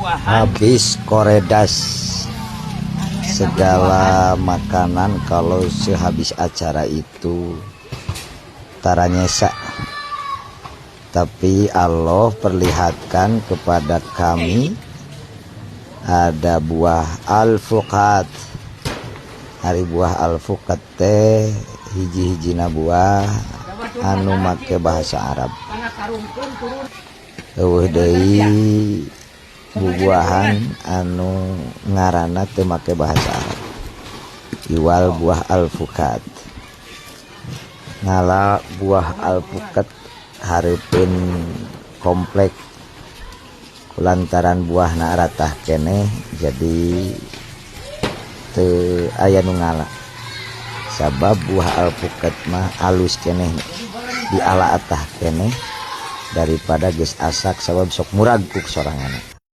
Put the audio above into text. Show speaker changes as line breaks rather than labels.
habis koredas segala makanan kalau sehabis acara itu taranyesa. Tapi Allah perlihatkan kepada kami ada buah alpukat. Hari buah alpukat teh hiji-hijina buah anu make bahasa Arab. Eueuh deui bubuahan anu ngaranna teu make bahasa Arab. Iwal buah alpukat. Ngala buah alpukat hareupeun komplek kulantaran buahna ratah keneh jadi teu aya nu ngala. Sabab buah alpukat mah alus keneh diala atah keneh daripada geus asak sabab sok murag ku soranganna.